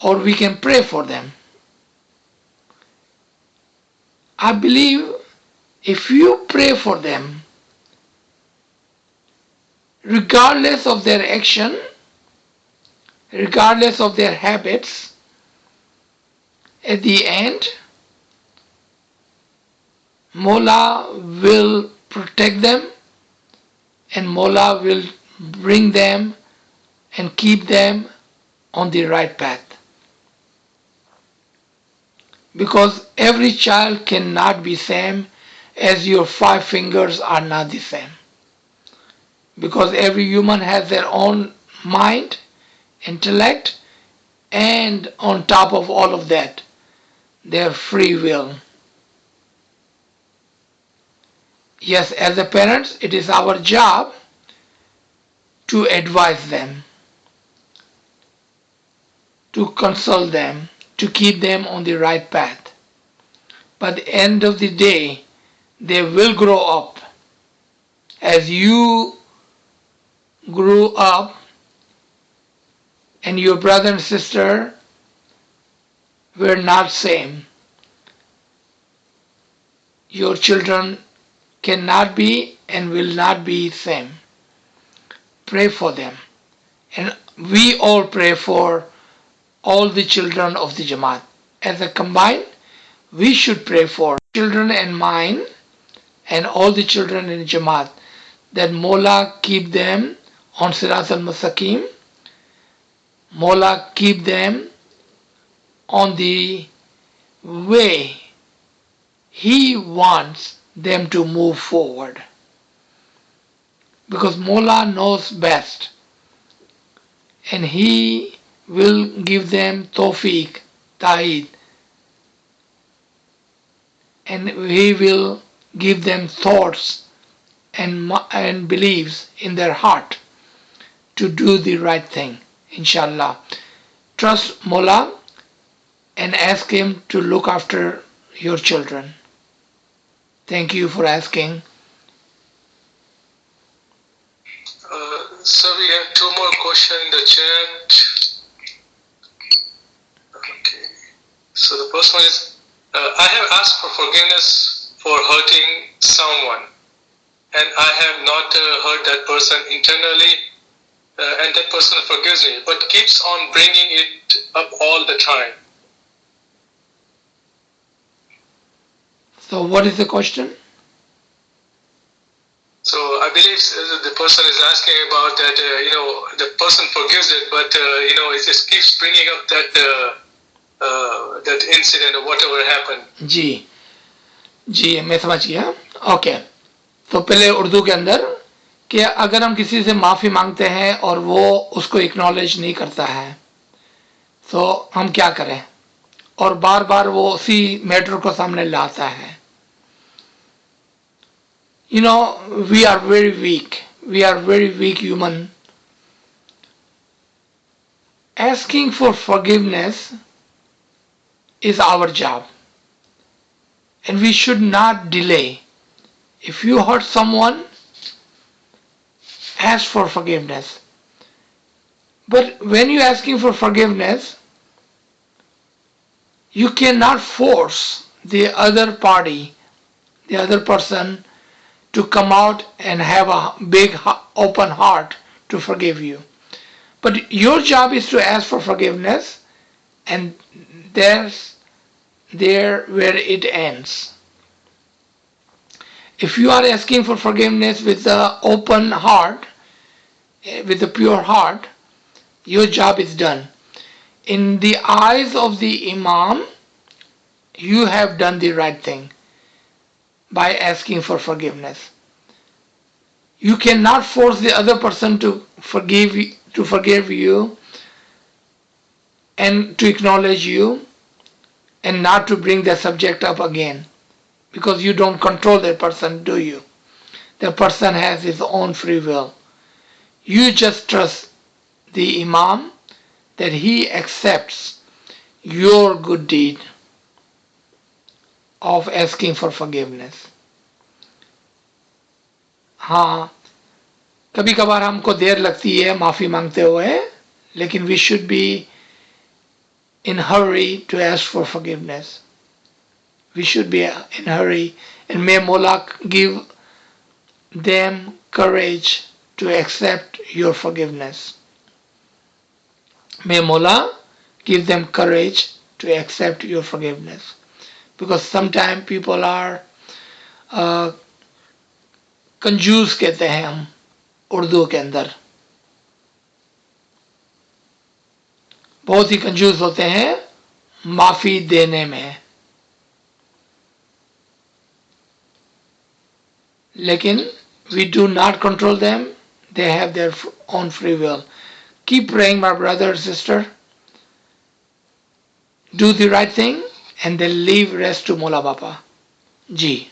or we can pray for them. I believe if you pray for them, regardless of their action, regardless of their habits, at the end, Mola will protect them and Mola will bring them and keep them on the right path. Because every child cannot be same as your 5 fingers are not the same. Because every human has their own mind, intellect, and on top of all of that, their free will. Yes, as a parents, it is our job to advise them, to consult them, to keep them on the right path. But at the end of the day, they will grow up. As you grew up and your brother and sister were not same, your children cannot be and will not be same. Pray for them. And we all pray for all the children of the Jamaat. As a combined, we should pray for children and mine and all the children in Jamaat, that Mola keep them on Sirat al-Mustaqim, Mola keep them on the way He wants them to move forward. Because Mola knows best and He will give them tawfiq, ta'id, and He will give them thoughts and beliefs in their heart to do the right thing, inshallah. Trust Mola and ask Him to look after your children. Thank you for asking. So we have 2 more questions in the chat. Okay. So the first one is, I have asked for forgiveness for hurting someone, and I have not hurt that person internally, and that person forgives me, but keeps on bringing it up all the time. So what is the question? So I believe the person is asking about that, the person forgives it, but, it just keeps bringing up that incident or whatever happened. जी मैं समझ गया. Okay, तो पहले उर्दू के अंदर कि अगर हम किसी से माफ़ी मांगते हैं और वो उसको एक्नॉलेज नहीं करता है तो हम क्या करें, और बार बार वो उसी मैटर को सामने लाता है. We are very weak. We are very weak human. Asking for forgiveness is our job. And we should not delay. If you hurt someone, ask for forgiveness. But when you're asking for forgiveness, you cannot force the other party, the other person, to come out and have a big open heart to forgive you. But your job is to ask for forgiveness, and there's there where it ends. If you are asking for forgiveness with the open heart, with the pure heart, your job is done. In the eyes of the Imam, you have done the right thing by asking for forgiveness. You cannot force the other person to forgive you and to acknowledge you and not to bring the subject up again, because you don't control that person, do you? The person has his own free will. You just trust the Imam that he accepts your good deed of asking for forgiveness. हाँ, कभी कभार हमको देर लगती है माफ़ी मांगते हुए, लेकिन we should be in hurry to ask for forgiveness. We should be in hurry, and may Mola give them courage to accept your forgiveness. May Mola give them courage to accept your forgiveness. Because sometimes people are कंजूस कहते हैं हम उर्दू के अंदर, बहुत ही कंजूस होते हैं माफी देने में, लेकिन we do not control them, they have their own free will. Keep praying, my brother and sister. Do the right thing and then leave rest to Mola Bapa. Ji.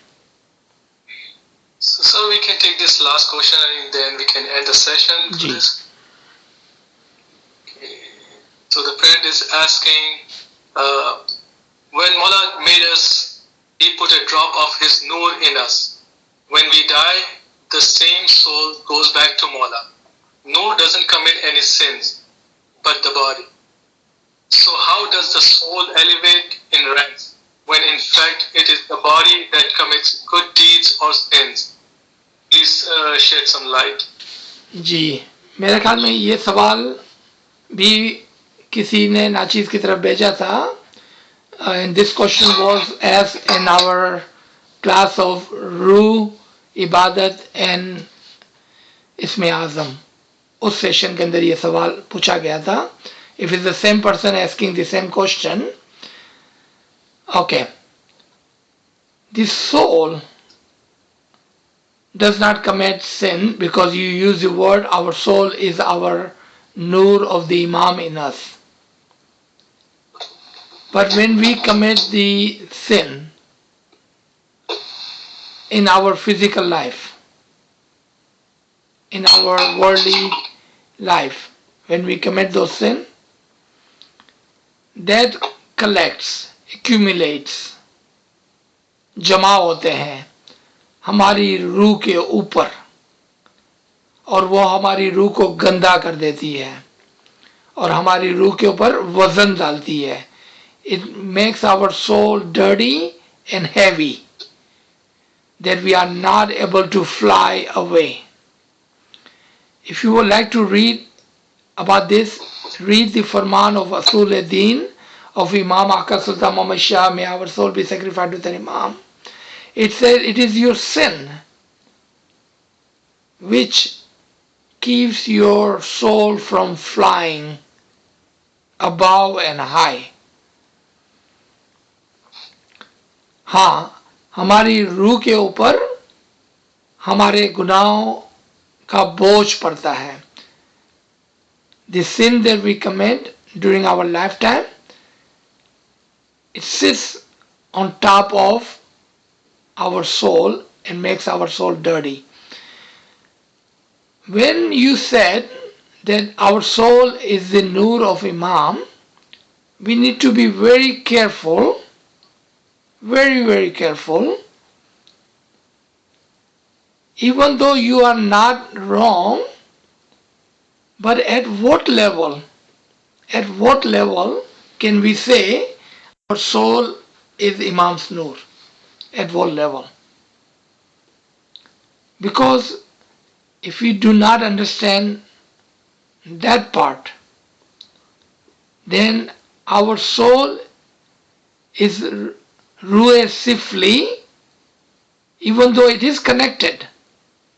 So we can take this last question and then we can end the session. Ji. Okay. So the parent is asking, when Mola made us, he put a drop of his nur in us. When we die, the same soul goes back to Mola. Nur doesn't commit any sins, but the body. So how does the soul elevate in ranks, when in fact it is the body that commits good deeds or sins? Please shed some light. जी, मेरे ख्याल में ये सवाल भी किसी ने नाचीज की तरफ भेजा था. And this question was asked in our class of Ruh, Ibadat and Isme Azam. उस सेशन के अंदर ये सवाल पूछा गया था. If it's the same person asking the same question, okay, the soul does not commit sin because you use the word our soul is our nur of the Imam in us. But when we commit the sin in our physical life, in our worldly life, when we commit those sins, that collects, accumulates, जमा होते हैं हमारी रूह के ऊपर, और वो हमारी रूह को गंदा कर देती है और हमारी रूह के ऊपर वजन डालती है. It makes our soul dirty and heavy, that we are not able to fly away. If you would like to read about this, read the Farman of Asul Din of Imam Aka Sultan Muhammad Shah, may our soul be sacrificed to the Imam. It says it is your sin which keeps your soul from flying above and high. हाँ, हमारी रूह के ऊपर हमारे गुनाहों का बोझ पड़ता है. The sin that we commit during our lifetime, it sits on top of our soul and makes our soul dirty. When you said that our soul is the nur of Imam, we need to be very careful, very careful. Even though you are not wrong, but at what level can we say our soul is Imam's nur? At what level? Because if we do not understand that part, then our soul is Ruh Sifli, even though it is connected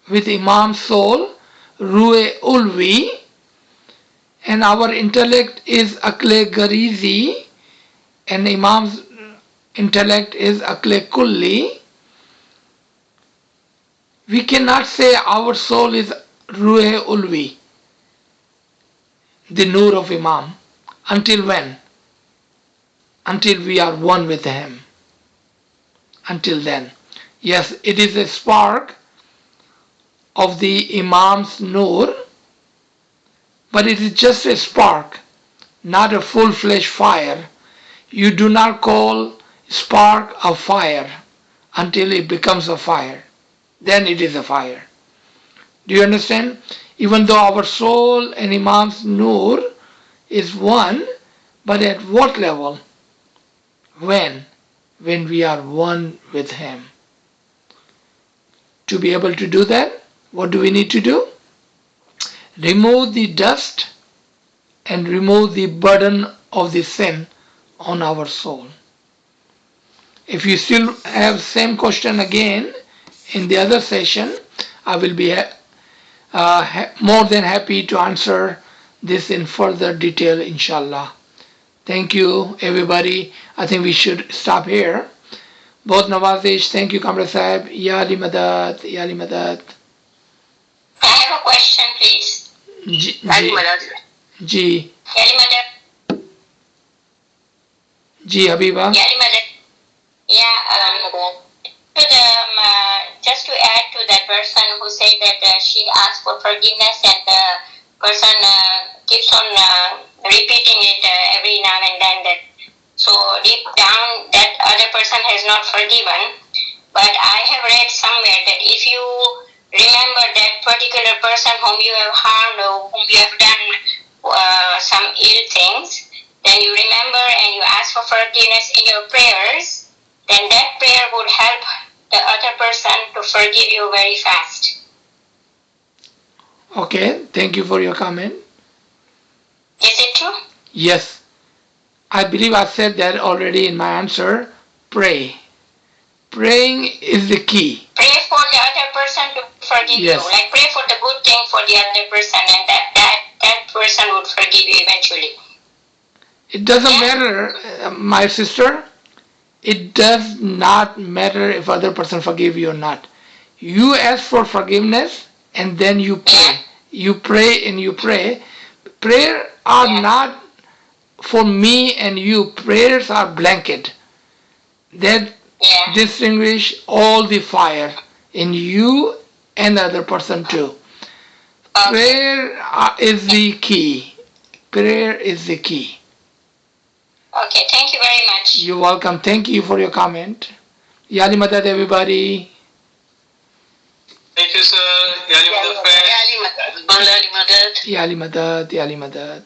with Imam's soul, Ruh Ulvi, and our intellect is Akle Garizi, and Imam's intellect is Akle Kulli. We cannot say our soul is Ruh Ulvi, the Nur of Imam. Until when? Until we are one with him. Until then. Yes, it is a spark of the Imam's Nur, but it is just a spark, not a full-fledged fire. You do not call spark a fire until it becomes a fire. Then it is a fire. Do you understand? Even though our soul and Imam's Nur is one, But at what level? When? When we are one with Him. To be able to do that, what do we need to do? Remove the dust and remove the burden of the sin on our soul. If you still have same question again in the other session, I will be more than happy to answer this in further detail, inshallah. Thank you, everybody. I think we should stop here. Both Nawazish, thank you, Kamra Sahib. Ya Ali Madad, Ya Ali Madad. I have a question, please. Ji. Ali Madad. Ji, Habiba. Ali Madad. Yeah, to the, just to add to that person who said that she asked for forgiveness and the person keeps on repeating it every now and then, that so deep down that other person has not forgiven. But I have read somewhere that if you remember that particular person whom you have harmed or whom you have done some ill things, then you remember and you ask for forgiveness in your prayers, then that prayer would help the other person to forgive you very fast. Okay, thank you for your comment. Is it true? Yes. I believe I said that already in my answer. Pray. Praying is the key. Pray for the other person to forgive you. Like pray for the good thing for the other person, and that person would forgive you eventually. It doesn't matter, my sister. It does not matter if other person forgive you or not. You ask for forgiveness and then you pray. You pray and you pray. Prayer are not for me and you. Prayers are blanket that distinguish all the fire in you and the other person too. Prayer is the key. Prayer is the key. Okay, thank you very much. You're welcome. Thank you for your comment. Yali Madad, everybody. Thank you, sir. Yali Madad, friends. Yali Madad. Yali Madad, Yali Madad.